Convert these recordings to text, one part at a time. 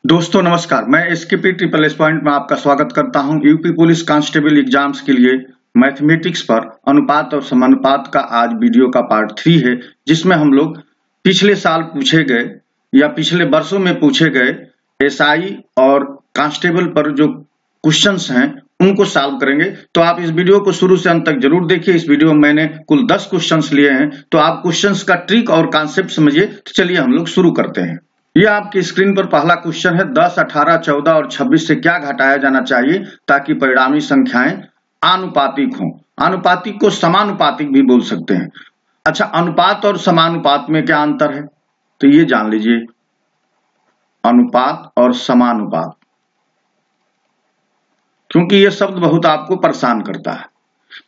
दोस्तों नमस्कार, मैं एसकेपी ट्रिपल एस पॉइंट में आपका स्वागत करता हूं। यूपी पुलिस कांस्टेबल एग्जाम्स के लिए मैथमेटिक्स पर अनुपात और समानुपात का आज वीडियो का पार्ट 3 है, जिसमें हम लोग पिछले साल पूछे गए या पिछले वर्षों में पूछे गए एसआई और कांस्टेबल पर जो क्वेश्चंस हैं उनको सॉल्व करेंगे। तो आप इस वीडियो को शुरू से अंत तक जरूर देखिए। इस वीडियो में मैंने कुल 10 क्वेश्चंस लिए हैं, तो आप क्वेश्चंस का ट्रिक और कॉन्सेप्ट समझिए। तो चलिए हम लोग शुरू करते हैं। ये आपकी स्क्रीन पर पहला क्वेश्चन है, 10, 18, 14 और 26 से क्या घटाया जाना चाहिए ताकि परिणामी संख्याएं आनुपातिक हों। आनुपातिक को समानुपातिक भी बोल सकते हैं। अच्छा, अनुपात और समानुपात में क्या अंतर है तो ये जान लीजिए। अनुपात और समानुपात, क्योंकि ये शब्द बहुत आपको परेशान करता है।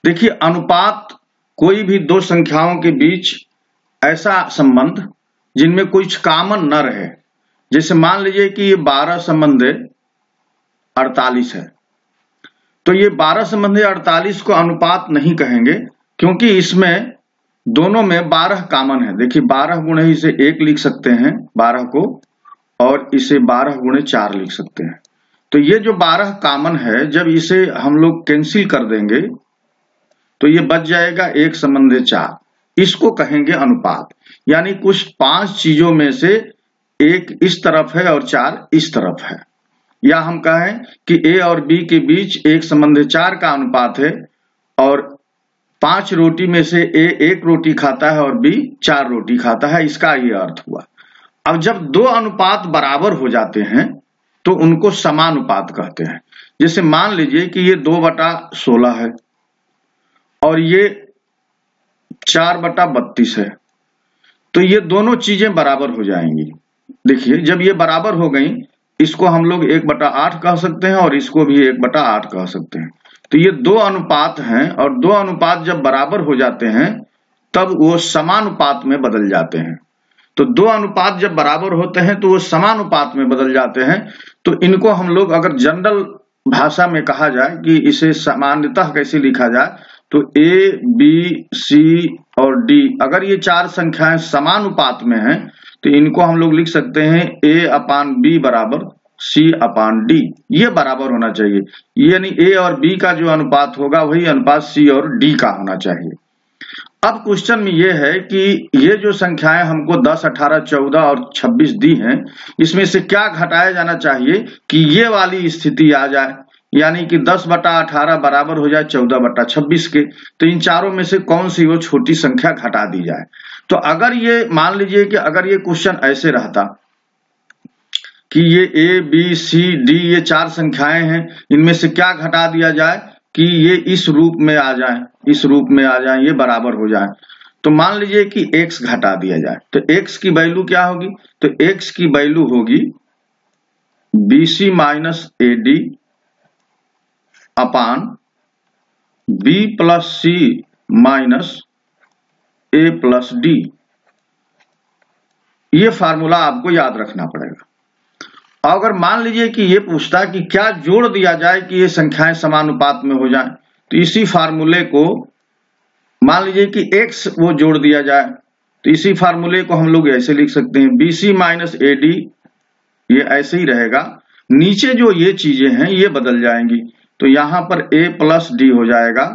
देखिए, अनुपात कोई भी दो संख्याओं के बीच ऐसा संबंध जिनमें कुछ कॉमन न रहे। जैसे मान लीजिए कि ये 12 संबंधे 48 है, तो ये 12 संबंधे 48 को अनुपात नहीं कहेंगे, क्योंकि इसमें दोनों में 12 कॉमन है। देखिए, 12 गुणे इसे 1 लिख सकते हैं 12 को, और इसे 12 गुणे 4 लिख सकते हैं। तो ये जो 12 कॉमन है, जब इसे हम लोग कैंसिल कर देंगे तो ये बच जाएगा 1 संबंधे 4। इसको कहेंगे अनुपात। यानी कुछ 5 चीजों में से 1 इस तरफ है और 4 इस तरफ है। या हम कहें कि ए और बी के बीच 1 संबंधे 4 का अनुपात है, और 5 रोटी में से ए 1 रोटी खाता है और बी 4 रोटी खाता है। इसका ये अर्थ हुआ। अब जब दो अनुपात बराबर हो जाते हैं तो उनको समानुपात कहते हैं। जैसे मान लीजिए कि ये 2/16 है और ये 4/32 है, तो ये दोनों चीजें बराबर हो जाएंगी। देखिए, जब ये बराबर हो गई, इसको हम लोग 1/8 कह सकते हैं और इसको भी 1/8 कह सकते हैं। तो ये दो अनुपात हैं, और दो अनुपात जब बराबर हो जाते हैं तब वो समानुपात में बदल जाते हैं। तो दो अनुपात जब बराबर होते हैं तो वो समानुपात में बदल जाते हैं। तो इनको हम लोग अगर जनरल भाषा में कहा जाए कि इसे सामान्यतः कैसे लिखा जाए, तो ए, बी, सी और डी, अगर ये 4 संख्याएं समानुपात में हैं तो इनको हम लोग लिख सकते हैं A/B बराबर C/D। ये बराबर होना चाहिए। यानी ए और बी का जो अनुपात होगा वही अनुपात सी और डी का होना चाहिए। अब क्वेश्चन में ये है कि ये जो संख्याएं हमको 10, 18, 14 और 26 दी हैं, इसमें से क्या घटाया जाना चाहिए कि ये वाली स्थिति आ जाए, यानी कि 10/18 बराबर हो जाए 14/26 के। तो इन चारों में से कौन सी वो छोटी संख्या घटा दी जाए। तो अगर ये मान लीजिए कि अगर ये क्वेश्चन ऐसे रहता कि ये ए, बी, सी, डी ये 4 संख्याएं हैं, इनमें से क्या घटा दिया जाए कि ये इस रूप में आ जाए, इस रूप में आ जाए, ये बराबर हो जाए। तो मान लीजिए कि x घटा दिया जाए, तो x की वैल्यू क्या होगी, तो x की वैल्यू होगी BC minus AD upon B plus C minus A plus D। ये फार्मूला आपको याद रखना पड़ेगा। अगर मान लीजिए कि ये पूछता कि क्या जोड़ दिया जाए कि ये संख्याएं समानुपात में हो जाएं, तो इसी फार्मूले को मान लीजिए कि x वो जोड़ दिया जाए, तो इसी फार्मूले को हम लोग ऐसे लिख सकते हैं BC माइनस AD, ये ऐसे ही रहेगा। नीचे जो ये चीजें हैं ये बदल जाएंगी, तो यहां पर A प्लस D हो जाएगा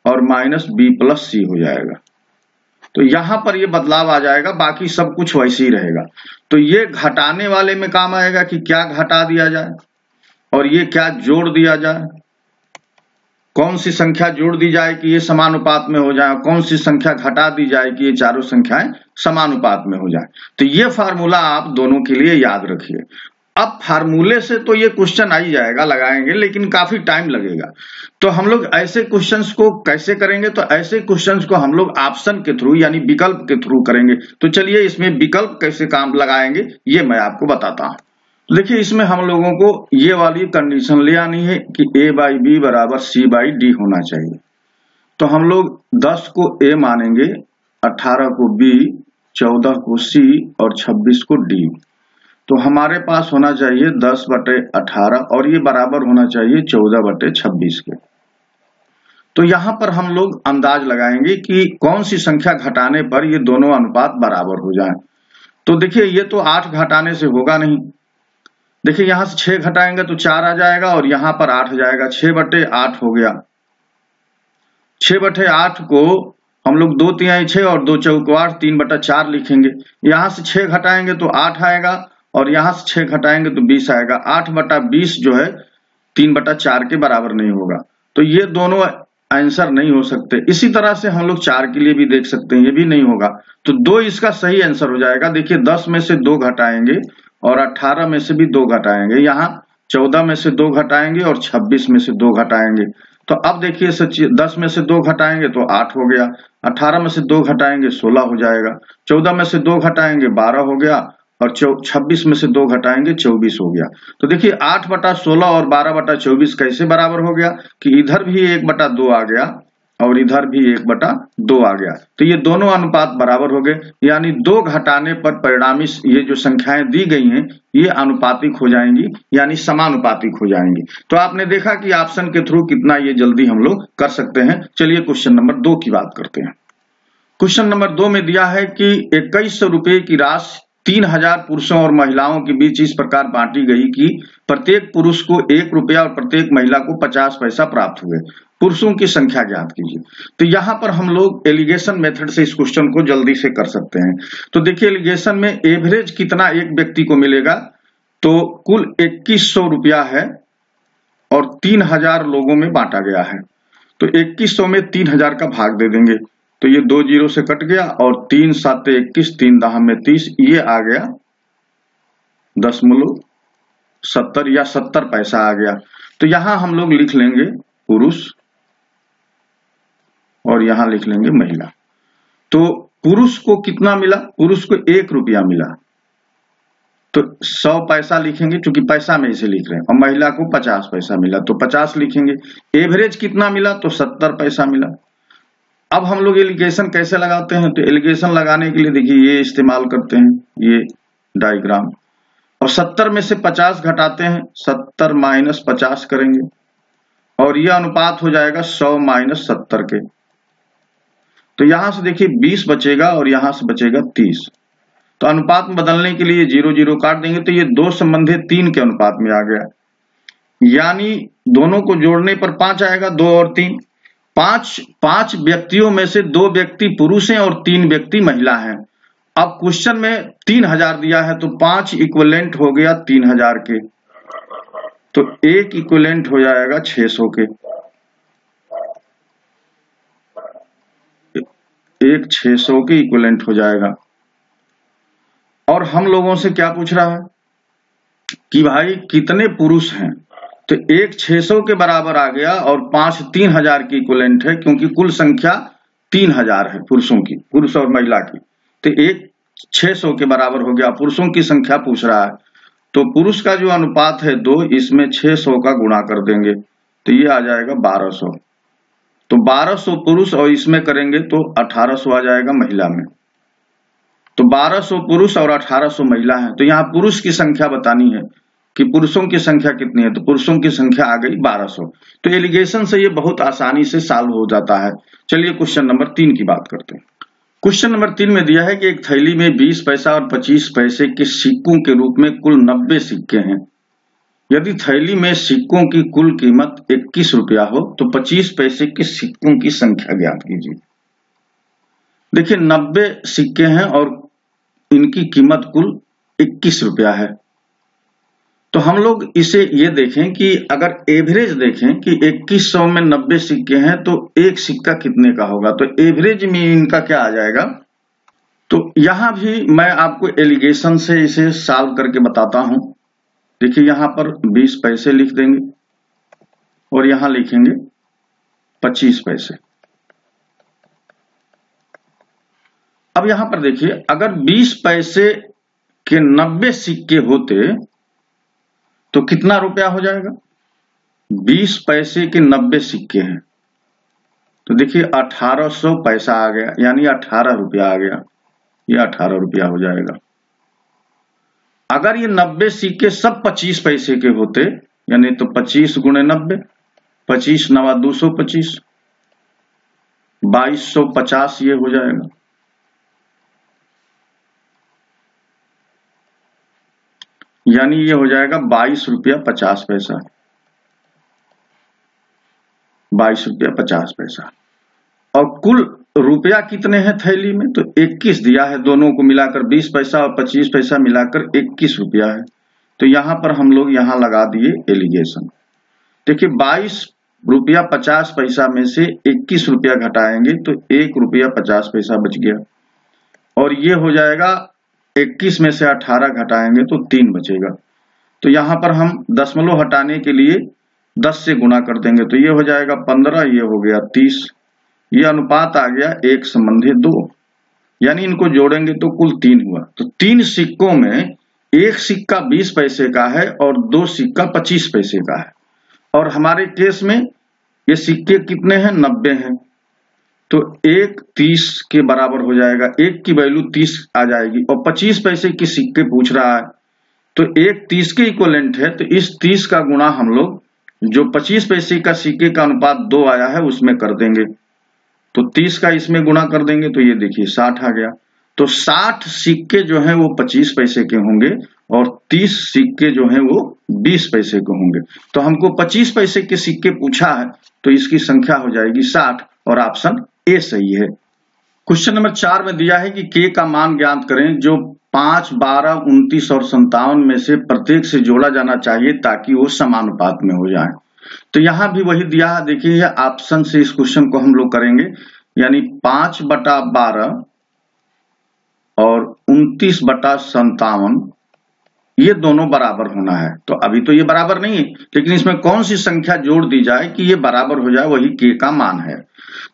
और माइनस B प्लस C हो जाएगा। तो यहां पर ये बदलाव आ जाएगा, बाकी सब कुछ वैसे ही रहेगा। तो ये घटाने वाले में काम आएगा कि क्या घटा दिया जाए और ये क्या जोड़ दिया जाए, कौन सी संख्या जोड़ दी जाए कि ये समानुपात में हो जाए, कौन सी संख्या घटा दी जाए कि ये चारों संख्याएं समानुपात में हो जाए। तो ये फार्मूला आप दोनों के लिए याद रखिए। अब फार्मूले से तो ये क्वेश्चन आ ही जाएगा, लगाएंगे, लेकिन काफी टाइम लगेगा। तो हम लोग ऐसे क्वेश्चंस को कैसे करेंगे, तो ऐसे क्वेश्चंस को हम लोग ऑप्शन के थ्रू यानी विकल्प के थ्रू करेंगे। तो चलिए इसमें विकल्प कैसे काम लगाएंगे ये मैं आपको बताता हूं। देखिए, इसमें हम लोगों को ये वाली कंडीशन ले आनी है कि A/B बराबर C/D होना चाहिए। तो हम लोग 10 को A मानेंगे, 18 को B, 14 को C और 26 को D। तो हमारे पास होना चाहिए 10/18 और ये बराबर होना चाहिए 14/26 के। तो यहां पर हम लोग अंदाज लगाएंगे कि कौन सी संख्या घटाने पर ये दोनों अनुपात बराबर हो जाएं। तो देखिए, ये तो 8 घटाने से होगा नहीं, देखिए यहां से 6 घटाएंगे तो 4 आ जाएगा और यहां पर 8 जाएगा, 6/8 हो गया। 6/8 को हम लोग 2 तिहाई 6 और 2 चौको 8, 3/4 लिखेंगे। यहां से 6 घटाएंगे तो 8 आएगा और यहां से 6 घटाएंगे तो 20 आएगा। 8/20 जो है 3/4 के बराबर नहीं होगा, तो ये दोनों आंसर नहीं हो सकते। इसी तरह से हम लोग 4 के लिए भी देख सकते हैं, ये भी नहीं होगा, तो 2 इसका सही आंसर हो जाएगा। देखिए 10 में से 2 घटाएंगे और 18 में से भी 2 घटाएंगे, यहाँ 14 में से 2 घटाएंगे और 26 में से 2 घटाएंगे। तो अब देखिए 10 में से 2 घटाएंगे तो 8 हो गया, 18 में से 2 घटाएंगे 16 हो जाएगा, 14 में से 2 घटाएंगे 12 हो गया और 26 में से 2 घटाएंगे 24 हो गया। तो देखिए 8/16 और 12/24 कैसे बराबर हो गया कि इधर भी 1/2 आ गया और इधर भी 1/2 आ गया, तो ये दोनों अनुपात बराबर हो गए। यानी 2 घटाने पर परिणामी ये जो संख्याएं दी गई हैं ये अनुपातिक हो जाएंगी, यानी समानुपातिक हो जाएंगी। तो आपने देखा कि ऑप्शन के थ्रू कितना ये जल्दी हम लोग कर सकते हैं। चलिए क्वेश्चन नंबर 2 की बात करते हैं। क्वेश्चन नंबर 2 में दिया है कि 2100 रुपए की राशि 3000 पुरुषों और महिलाओं के बीच इस प्रकार बांटी गई कि प्रत्येक पुरुष को 1 रुपया और प्रत्येक महिला को 50 पैसा प्राप्त हुए। पुरुषों की संख्या ज्ञात कीजिए। तो यहाँ पर हम लोग एलिगेशन मेथड से इस क्वेश्चन को जल्दी से कर सकते हैं। तो देखिए एलिगेशन में एवरेज कितना एक व्यक्ति को मिलेगा, तो कुल 2100 रुपया है और 3000 लोगों में बांटा गया है। तो 2100 में 3000 का भाग दे देंगे, तो ये 2 जीरो से कट गया और 3 7 21, 3 10 में 30, ये आ गया 10.70 या 70 पैसा आ गया। तो यहां हम लोग लिख लेंगे पुरुष और यहां लिख लेंगे महिला। तो पुरुष को कितना मिला, पुरुष को 1 रुपया मिला, तो 100 पैसा लिखेंगे क्योंकि पैसा में इसे लिख रहे हैं, और महिला को 50 पैसा मिला तो 50 लिखेंगे। एवरेज कितना मिला, तो 70 पैसा मिला। अब हम लोग एलिगेशन कैसे लगाते हैं, तो एलिगेशन लगाने के लिए देखिए ये इस्तेमाल करते हैं, ये डायग्राम, और 70 में से 50 घटाते हैं, 70 - 50 करेंगे और यह अनुपात हो जाएगा 100 - 70 के। तो यहां से देखिए 20 बचेगा और यहां से बचेगा 30। तो अनुपात में बदलने के लिए 0 0 काट देंगे, तो ये 2 संबंधित 3 के अनुपात में आ गया, यानी दोनों को जोड़ने पर 5 आएगा, 2 और 3। 5 व्यक्तियों में से 2 व्यक्ति पुरुष हैं और 3 व्यक्ति महिला हैं। अब क्वेश्चन में 3000 दिया है, तो 5 इक्विवेलेंट हो गया 3000 के, तो 1 इक्विवेलेंट हो जाएगा 600 के, 1 600 के इक्विवेलेंट हो जाएगा। और हम लोगों से क्या पूछ रहा है कि भाई कितने पुरुष हैं, तो 1 600 के बराबर आ गया और 5 3000 की इक्विवेलेंट है, क्योंकि कुल संख्या 3000 है पुरुषों की, पुरुष और महिला की, तो 1 600 के बराबर हो गया। पुरुषों की संख्या पूछ रहा है, तो पुरुष का जो अनुपात है 2, इसमें 600 का गुणा कर देंगे, तो ये आ जाएगा 1200। तो 1200 पुरुष और इसमें करेंगे तो 1800 आ जाएगा महिला में। तो 1200 पुरुष और 1800 महिला है। तो यहाँ पुरुष की संख्या बतानी है कि पुरुषों की संख्या कितनी है, तो पुरुषों की संख्या आ गई 1200। तो एलिगेशन से ये बहुत आसानी से सॉल्व हो जाता है। चलिए क्वेश्चन नंबर 3 की बात करते हैं। क्वेश्चन नंबर 3 में दिया है कि एक थैली में 20 पैसा और 25 पैसे के सिक्कों के रूप में कुल 90 सिक्के हैं। यदि थैली में सिक्कों की कुल कीमत 21 रुपया हो तो 25 पैसे के सिक्कों की संख्या ज्ञात कीजिए। देखिए 90 सिक्के हैं और इनकी कीमत कुल 21 रुपया है। तो हम लोग इसे ये देखें कि अगर एवरेज देखें कि 2100 में 90 सिक्के हैं तो एक सिक्का कितने का होगा, तो एवरेज में इनका क्या आ जाएगा। तो यहां भी मैं आपको एलिगेशन से इसे सॉल्व करके बताता हूं। देखिए यहां पर 20 पैसे लिख देंगे और यहां लिखेंगे 25 पैसे। अब यहां पर देखिए अगर 20 पैसे के 90 सिक्के होते तो कितना रुपया हो जाएगा। 20 पैसे के 90 सिक्के हैं, तो देखिए 1800 पैसा आ गया, यानी 18 रुपया आ गया, ये 18 रुपया हो जाएगा। अगर ये 90 सिक्के सब 25 पैसे के होते, यानी तो 25 गुणे 90, 25 9 225, 2250 ये हो जाएगा। यानी ये हो जाएगा 22 रुपया 50 पैसा, 22 रुपया 50 पैसा। और कुल रुपया कितने हैं थैली में, तो 21 दिया है, दोनों को मिलाकर 20 पैसा और 25 पैसा मिलाकर 21 रुपया है। तो यहां पर हम लोग यहां लगा दिए एलिगेशन। देखिए 22 रुपया 50 पैसा में से 21 रुपया घटाएंगे तो 1 रुपया 50 पैसा बच गया, और ये हो जाएगा 21 में से 18 घटाएंगे तो 3 बचेगा। तो यहां पर हम दशमलव हटाने के लिए 10 से गुणा कर देंगे, तो ये हो जाएगा 15, ये हो गया 30, ये अनुपात आ गया 1 संबंधी 2, यानी इनको जोड़ेंगे तो कुल 3 हुआ। तो 3 सिक्कों में एक सिक्का 20 पैसे का है और 2 सिक्का 25 पैसे का है, और हमारे केस में ये सिक्के कितने हैं, 90 हैं। तो 1 30 के बराबर हो जाएगा, 1 की वैल्यू 30 आ जाएगी, और 25 पैसे की सिक्के पूछ रहा है तो 1 30 के इक्विवेलेंट है, तो इस 30 का गुणा हम लोग जो 25 पैसे का सिक्के का अनुपात 2 आया है उसमें कर देंगे, तो 30 का इसमें गुणा कर देंगे तो ये देखिए 60 आ गया। तो 60 सिक्के जो हैं वो 25 पैसे के होंगे और 30 सिक्के जो हैं वो 20 पैसे के होंगे। तो हमको 25 पैसे के सिक्के पूछा है, तो इसकी संख्या हो जाएगी 60 और ऑप्शन ए सही है। क्वेश्चन नंबर 4 में दिया है कि के का मान ज्ञात करें जो 5, 12, 29 और 57 में से प्रत्येक से जोड़ा जाना चाहिए ताकि वो समानुपात में हो जाए। तो यहां भी वही दिया है, देखिए यह ऑप्शन से इस क्वेश्चन को हम लोग करेंगे, यानी 5/12 और 29/57 ये दोनों बराबर होना है। तो अभी तो ये बराबर नहीं है, लेकिन इसमें कौन सी संख्या जोड़ दी जाए कि ये बराबर हो जाए, वही के का मान है।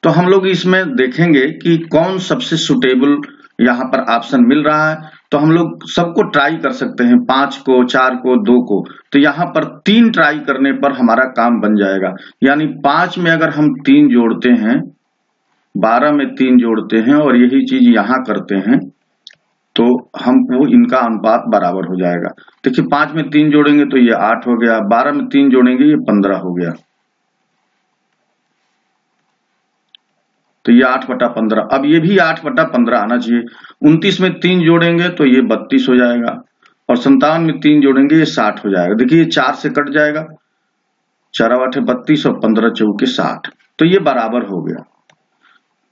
तो हम लोग इसमें देखेंगे कि कौन सबसे सुटेबल यहाँ पर ऑप्शन मिल रहा है। तो हम लोग सबको ट्राई कर सकते हैं, 5 को, 4 को, 2 को। तो यहाँ पर 3 ट्राई करने पर हमारा काम बन जाएगा, यानी 5 में अगर हम 3 जोड़ते हैं, 12 में 3 जोड़ते हैं और यही चीज यहाँ करते हैं तो हमको इनका अनुपात बराबर हो जाएगा। देखिए 5 में 3 जोड़ेंगे तो ये 8 हो गया, 12 में 3 जोड़ेंगे ये 15 हो गया, तो ये 8/15। अब ये भी 8/15 आना चाहिए। 29 में 3 जोड़ेंगे तो ये 32 हो जाएगा, और 57 में 3 जोड़ेंगे ये 60 हो जाएगा। देखिए 4 से कट जाएगा, 4 8 32 और 15 चौके 60, तो ये बराबर हो गया।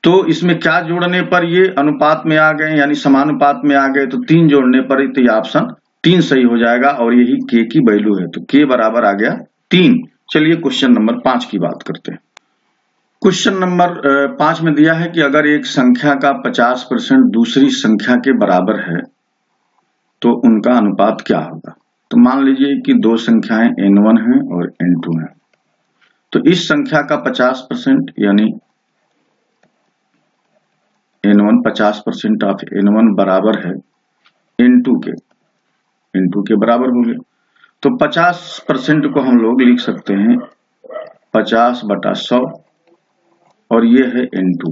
तो इसमें क्या जोड़ने पर ये अनुपात में आ गए, यानी समानुपात में आ गए, तो 3 जोड़ने पर तो ये ऑप्शन 3 सही हो जाएगा, और यही के की वैल्यू है, तो के बराबर आ गया 3। चलिए क्वेश्चन नंबर 5 की बात करते हैं। क्वेश्चन नंबर 5 में दिया है कि अगर एक संख्या का 50% दूसरी संख्या के बराबर है तो उनका अनुपात क्या होगा। तो मान लीजिए कि 2 संख्याएं n1 है और n2 है, तो इस संख्या का 50% यानी n1 50% ऑफ n1 बराबर है n2 के बराबर हो गया। तो 50% को हम लोग लिख सकते हैं 50/100, और ये है n2,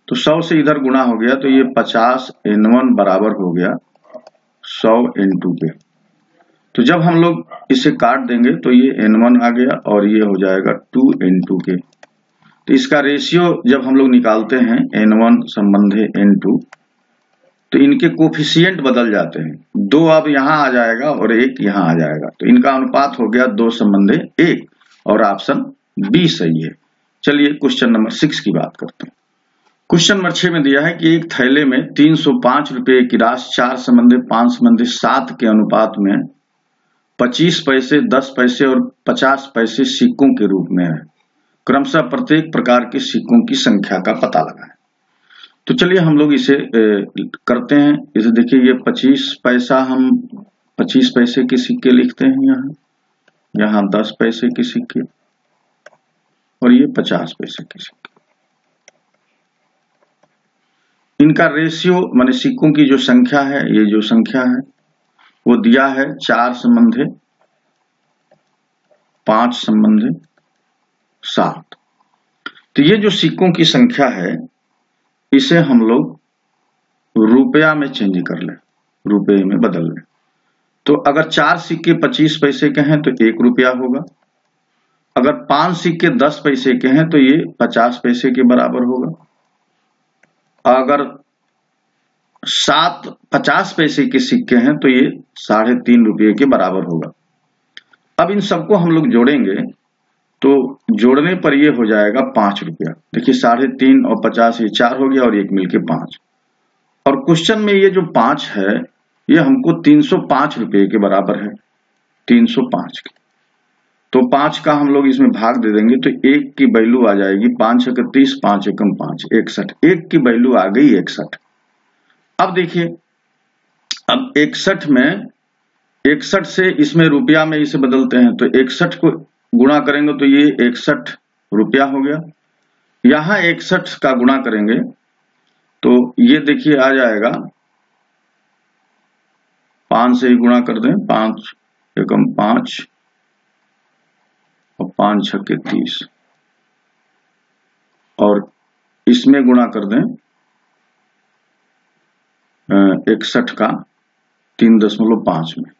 तो 100 से इधर गुणा हो गया, तो ये 50 n1 बराबर हो गया 100 n2 के। तो जब हम लोग इसे काट देंगे तो ये n1 आ गया और ये हो जाएगा 2 n2 के। तो इसका रेशियो जब हम लोग निकालते हैं n1 संबंधी n2, तो इनके कोफिशिएंट बदल जाते हैं, 2 अब यहाँ आ जाएगा और 1 यहाँ आ जाएगा, तो इनका अनुपात हो गया 2 संबंधी 1, और ऑप्शन बी सही है। चलिए क्वेश्चन नंबर 6 की बात करते हैं। क्वेश्चन नंबर 6 में दिया है कि एक थैले में 305 रुपए की राशि 4 संबंधी 5 संबंधी 7 के अनुपात में 25 पैसे, 10 पैसे और 50 पैसे सिक्कों के रूप में है। क्रमशः प्रत्येक प्रकार के सिक्कों की संख्या का पता लगाएं। तो चलिए हम लोग इसे करते हैं। इसे देखिए, ये 25 पैसा, हम 25 पैसे के सिक्के लिखते हैं, यहाँ 10 पैसे के सिक्के और ये 50 पैसे के सिक्के। इनका रेशियो माने सिक्कों की जो संख्या है, ये जो संख्या है वो दिया है 4 संबंधी 5 संबंधी 7। तो ये जो सिक्कों की संख्या है इसे हम लोग रुपया में चेंज कर लें, रुपये में बदल लें। तो अगर 4 सिक्के 25 पैसे के हैं तो 1 रुपया होगा, अगर 5 सिक्के 10 पैसे के हैं तो ये 50 पैसे के बराबर होगा, अगर 7 50 पैसे के सिक्के हैं तो ये 3.5 रुपये के बराबर होगा। अब इन सबको हम लोग जोड़ेंगे तो जोड़ने पर ये हो जाएगा 5 रुपया। देखिए 3.5 और 50 ये 4 हो गया और एक मिलके 5। और क्वेश्चन में ये जो 5 है ये हमको 305 रुपये के बराबर है, 305 के। तो 5 का हम लोग इसमें भाग दे देंगे तो 1 की वैल्यू आ जाएगी 5 × 30, 5 × 5 61। 1 की वैल्यू आ गई 61। अब देखिए, अब 61 में 61 से इसमें रुपया में इसे बदलते हैं तो 61 को गुणा करेंगे तो ये 61 रुपया हो गया। यहां 61 का गुणा करेंगे तो ये देखिए आ जाएगा 5 से ही गुणा कर दें, 5 एकम 5 और 5 छक्के 30 और इसमें गुणा कर दें 61 का 3.5 में,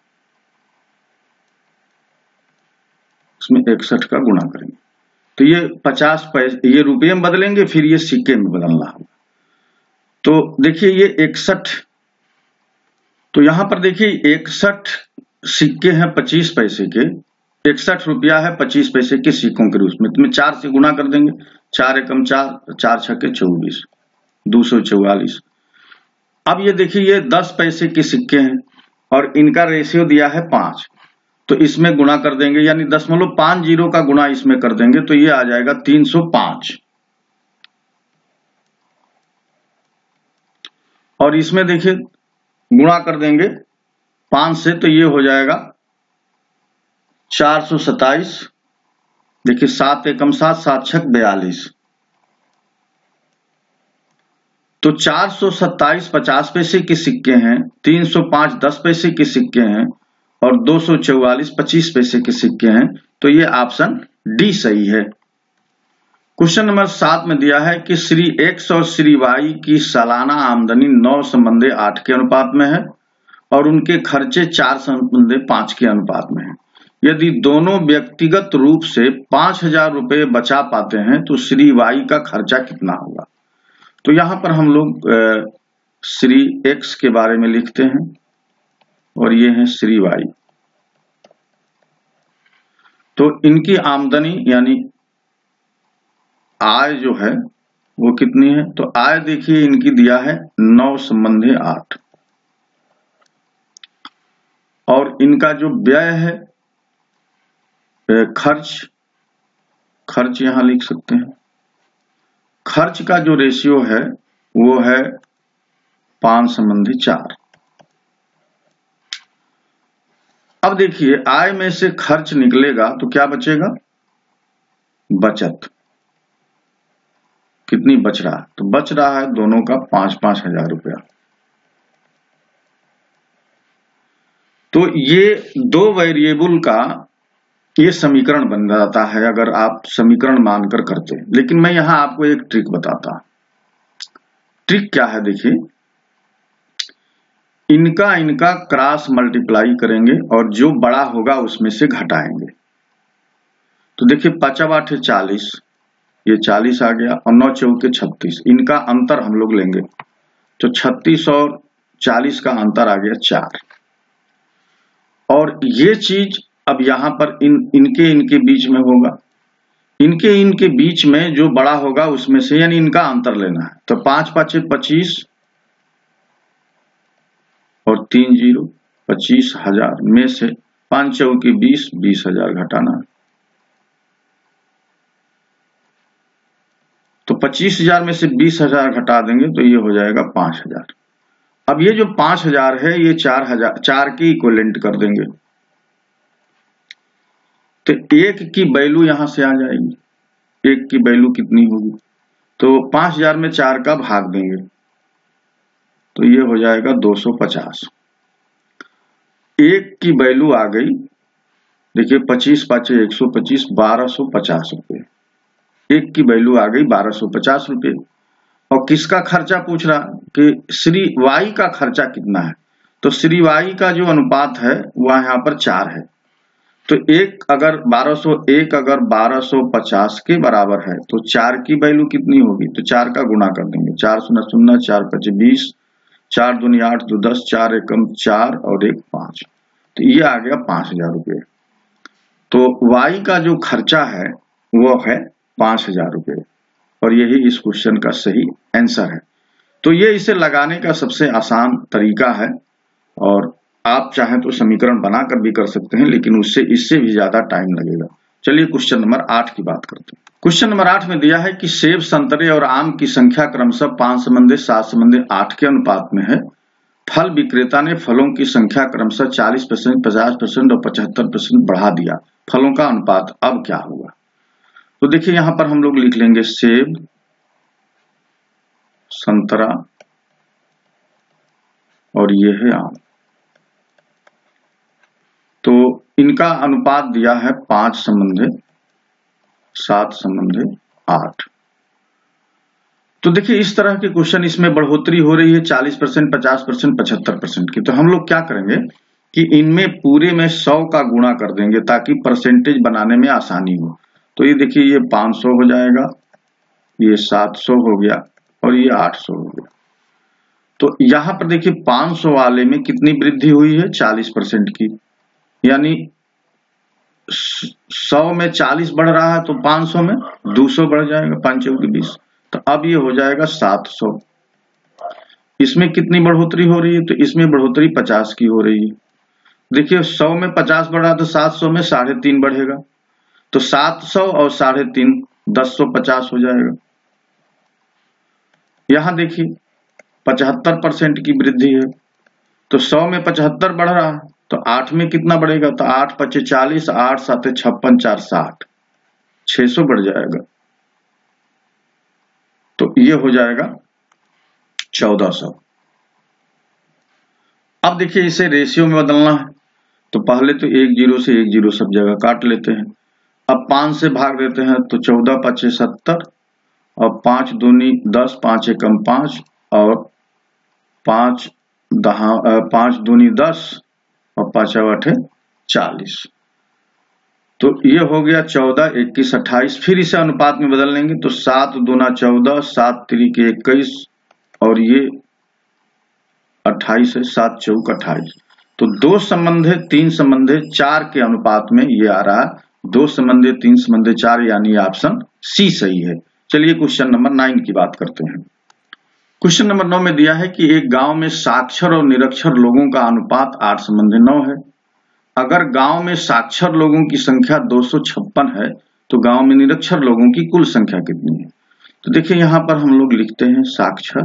इसमें 61 का गुणा करेंगे तो ये 50 पैसे ये रुपये में बदलेंगे, फिर ये सिक्के में बदलना होगा। तो देखिए ये 61, तो यहां पर देखिए 61 सिक्के हैं 25 पैसे के, 61 रुपया है 25 पैसे के सिक्कों के रूप में। तो 4 से गुणा कर देंगे, 4 एकम 4, 4 छक्के 24, 244। अब ये देखिए ये 10 पैसे के सिक्के हैं और इनका रेशियो दिया है 5, तो इसमें गुणा कर देंगे, यानी 0.50 का गुणा इसमें कर देंगे तो ये आ जाएगा 305। और इसमें देखिए गुणा कर देंगे 5 से तो ये हो जाएगा 427। देखिए 7 एकम 7, 7 छक 42। तो 427 50 पैसे के सिक्के हैं, 305 10 पैसे के सिक्के हैं और 244 25 पैसे के सिक्के हैं। तो ये ऑप्शन डी सही है। क्वेश्चन नंबर 7 में दिया है कि श्री X और श्री Y की सालाना आमदनी 9:8 के अनुपात में है और उनके खर्चे 4:5 के अनुपात में है। यदि दोनों व्यक्तिगत रूप से 5,000 रुपए बचा पाते हैं तो श्री Y का खर्चा कितना होगा। तो यहां पर हम लोग श्री X के बारे में लिखते हैं और ये है श्री Y। तो इनकी आमदनी यानी आय जो है वो कितनी है, तो आय देखिए इनकी दिया है 9:8 और इनका जो व्यय है खर्च यहां लिख सकते हैं। खर्च का जो रेशियो है वो है 5:4। अब देखिए आय में से खर्च निकलेगा तो क्या बचेगा, बचत कितनी बच रहा है, तो बच रहा है दोनों का 5-5 हजार रुपया। तो ये दो वेरिएबल का ये समीकरण बन जाता है अगर आप समीकरण मानकर करते हैं। लेकिन मैं यहां आपको एक ट्रिक बताता। ट्रिक क्या है, देखिए इनका क्रॉस मल्टीप्लाई करेंगे और जो बड़ा होगा उसमें से घटाएंगे। तो देखिए 5 × 8 = 40, ये 40 आ गया और 9 × 4 = 36। इनका अंतर हम लोग लेंगे तो 36 और 40 का अंतर आ गया 4। और ये चीज अब यहां पर इनके बीच में होगा, इनके बीच में जो बड़ा होगा उसमें से यानी इनका अंतर लेना है। तो 5 × 5 = 25 और 3 0 25,000 में से 5 × 4 = 20, 20,000 घटाना है। तो 25,000 में से 20,000 घटा देंगे तो ये हो जाएगा 5,000। अब ये जो 5,000 है ये 4 के इक्विवेलेंट कर देंगे तो 1 की वैल्यू यहां से आ जाएगी। 1 की वैल्यू कितनी होगी, तो 5,000 में 4 का भाग देंगे तो ये हो जाएगा 250। 1 की वैल्यू आ गई, देखिए 25 × 5 = 125, 1250 रुपये। 1 की वैल्यू आ गई 1250 रुपये। और किसका खर्चा पूछ रहा कि श्री Y का खर्चा कितना है, तो श्री Y का जो अनुपात है वह यहाँ पर 4 है। तो 1 अगर 1250 के बराबर है तो 4 की वैल्यू कितनी होगी, तो 4 का गुणा कर देंगे। 4 × 0 = 4 × 5 = 20, 4 दूनी 8, 2 10, 4 एकम 4 और 1 5, तो ये आ गया 5,000 रुपये। तो y का जो खर्चा है वो है 5,000 रुपये, और यही इस क्वेश्चन का सही आंसर है। तो ये इसे लगाने का सबसे आसान तरीका है, और आप चाहें तो समीकरण बनाकर भी कर सकते हैं, लेकिन इससे भी ज्यादा टाइम लगेगा। चलिए क्वेश्चन नंबर 8 की बात करते हैं। क्वेश्चन नंबर 8 में दिया है कि सेब, संतरे और आम की संख्या क्रमशः 5:7, 7:8, 8 के अनुपात में है। फल विक्रेता ने फलों की संख्या क्रमशः 40%, 50% और 75% बढ़ा दिया। फलों का अनुपात अब क्या होगा? तो देखिए यहां पर हम लोग लिख लेंगे सेब, संतरा और ये है आम। तो इनका अनुपात दिया है 5:7:8। तो देखिए इस तरह के क्वेश्चन, इसमें बढ़ोतरी हो रही है 40%, 50%, 75% की। तो हम लोग क्या करेंगे कि इनमें पूरे में 100 का गुणा कर देंगे ताकि परसेंटेज बनाने में आसानी हो। तो ये देखिए ये 500 हो जाएगा, ये 700 हो गया और ये 800 हो गया। तो यहां पर देखिए 500 वाले में कितनी वृद्धि हुई है? 40% की, यानी 100 में 40 बढ़ रहा है तो 500 में 200 बढ़ जाएगा, 5 चौके 20। तो अब ये हो जाएगा 700। इसमें कितनी बढ़ोतरी हो रही है? तो इसमें बढ़ोतरी 50 की हो रही है। देखिए 100 में 50 बढ़ा तो 700 में 3.5 बढ़ेगा, तो 700 और 3.5 1050 हो जाएगा। यहां देखिए 75% की वृद्धि है, तो 100 में 75 बढ़ रहा है तो 8 में कितना बढ़ेगा? तो 8 5 40, 8 7 56, 4 60, 600 बढ़ जाएगा। तो ये हो जाएगा 1400। अब देखिए इसे रेशियो में बदलना है, तो पहले तो 1 0 से 1 0 सब जगह काट लेते हैं। अब 5 से भाग देते हैं तो 14 5 70 और 5 दूनी 10, 5 एकम 5 और 5 दूनी 10 और 5 8 40। तो ये हो गया 14, 21, 28। फिर इसे अनुपात में बदल लेंगे तो 7 दूना 14, 7 3 21 और ये 28 है, 7 चौक 28। तो 2 संबंधे 3 संबंधे 4 के अनुपात में ये आ रहा है, 2 संबंधे 3 संबंधे 4, यानी ऑप्शन सी सही है। चलिए क्वेश्चन नंबर 9 की बात करते हैं। क्वेश्चन नंबर 9 में दिया है कि एक गांव में साक्षर और निरक्षर लोगों का अनुपात 8:9 है। अगर गांव में साक्षर लोगों की संख्या 256 है तो गांव में निरक्षर लोगों की कुल संख्या कितनी है? तो देखिए यहां पर हम लोग लिखते हैं साक्षर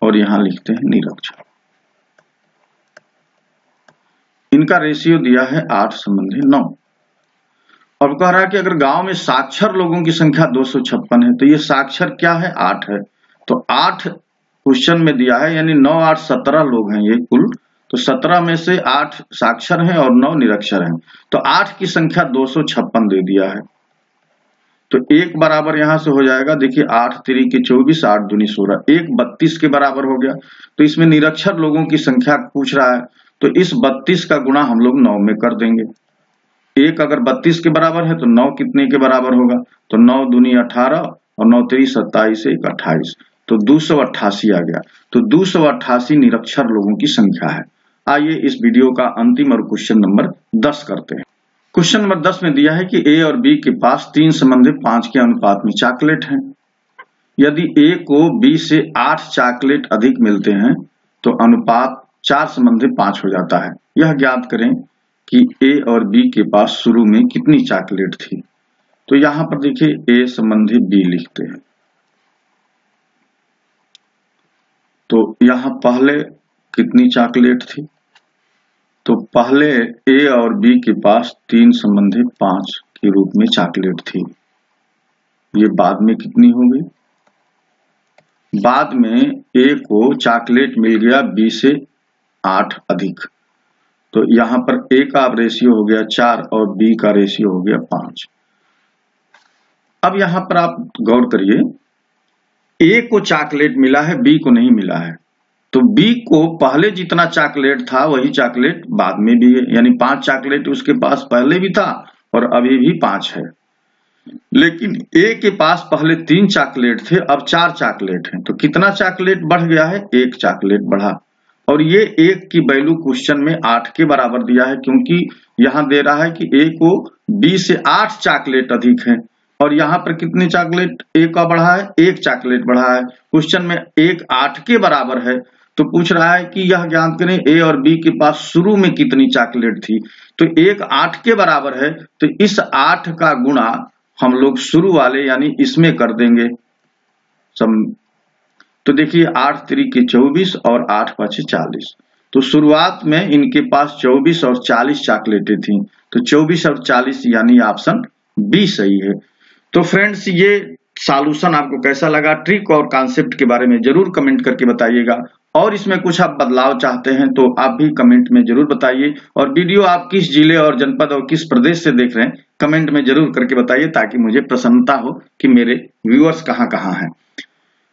और यहां लिखते हैं निरक्षर। इनका रेशियो दिया है 8:9। अब कह रहा है कि अगर गांव में साक्षर लोगों की संख्या 256 है तो ये साक्षर क्या है? 8 है। तो 8 क्वेश्चन में दिया है, यानी 9 8 17 लोग हैं ये कुल। तो 17 में से 8 साक्षर हैं और 9 निरक्षर हैं। तो 8 की संख्या 256 दे दिया है, तो 1 बराबर यहां से हो जाएगा। देखिए 8 3 के 24, 8 दूनी 16, 1 32 के बराबर हो गया। तो इसमें निरक्षर लोगों की संख्या पूछ रहा है, तो इस 32 का गुणा हम लोग 9 में कर देंगे। 1 अगर 32 के बराबर है तो 9 कितने के बराबर होगा? तो 9 दूनी 18 और 9 3 27, 1 28, तो 288 आ गया। तो 288 निरक्षर लोगों की संख्या है। आइए इस वीडियो का अंतिम और क्वेश्चन नंबर 10 करते हैं। क्वेश्चन नंबर 10 में दिया है कि ए और बी के पास 3 संबंधे 5 के अनुपात में चॉकलेट हैं। यदि ए को बी से 8 चॉकलेट अधिक मिलते हैं तो अनुपात 4 संबंधे 5 हो जाता है। यह ज्ञात करें कि ए और बी के पास शुरू में कितनी चॉकलेट थी। तो यहां पर देखिए ए संबंधी बी लिखते हैं। तो यहां पहले कितनी चॉकलेट थी? तो पहले ए और बी के पास 3 संबंधी 5 के रूप में चॉकलेट थी। ये बाद में कितनी हो गई? बाद में ए को चॉकलेट मिल गया बी से 8 अधिक। तो यहां पर ए का रेशियो हो गया 4 और बी का रेशियो हो गया 5। अब यहां पर आप गौर करिए, ए को चॉकलेट मिला है, बी को नहीं मिला है। तो बी को पहले जितना चॉकलेट था वही चॉकलेट बाद में भी है, यानी 5 चॉकलेट उसके पास पहले भी था और अभी भी 5 है। लेकिन ए के पास पहले 3 चॉकलेट थे, अब 4 चॉकलेट हैं। तो कितना चॉकलेट बढ़ गया है? 1 चॉकलेट बढ़ा। और ये 1 की वैल्यू क्वेश्चन में 8 के बराबर दिया है, क्योंकि यहां दे रहा है कि ए को बी से 8 चॉकलेट अधिक है। और यहाँ पर कितने चॉकलेट ए का बढ़ा है? 1 चॉकलेट बढ़ा है। क्वेश्चन में 1 8 के बराबर है, तो पूछ रहा है कि यह ज्ञात करें ए और बी के पास शुरू में कितनी चॉकलेट थी। तो 1 8 के बराबर है, तो इस 8 का गुणा हम लोग शुरू वाले यानी इसमें कर देंगे। तो देखिए 8 3 24 और 8 5 40। तो शुरुआत में इनके पास 24 और 40 चॉकलेटें थी, तो 24 और 40 यानी ऑप्शन बी सही है। तो फ्रेंड्स, ये सॉल्यूशन आपको कैसा लगा, ट्रिक और कॉन्सेप्ट के बारे में जरूर कमेंट करके बताइएगा। और इसमें कुछ आप बदलाव चाहते हैं तो आप भी कमेंट में जरूर बताइए। और वीडियो आप किस जिले और जनपद और किस प्रदेश से देख रहे हैं कमेंट में जरूर करके बताइए, ताकि मुझे प्रसन्नता हो कि मेरे व्यूअर्स कहाँ हैं।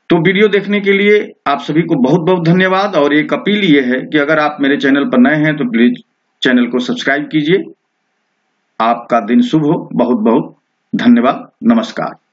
तो वीडियो देखने के लिए आप सभी को बहुत बहुत धन्यवाद। और एक अपील ये है कि अगर आप मेरे चैनल पर नए हैं तो प्लीज चैनल को सब्सक्राइब कीजिए। आपका दिन शुभ हो। बहुत बहुत धन्यवाद। नमस्कार।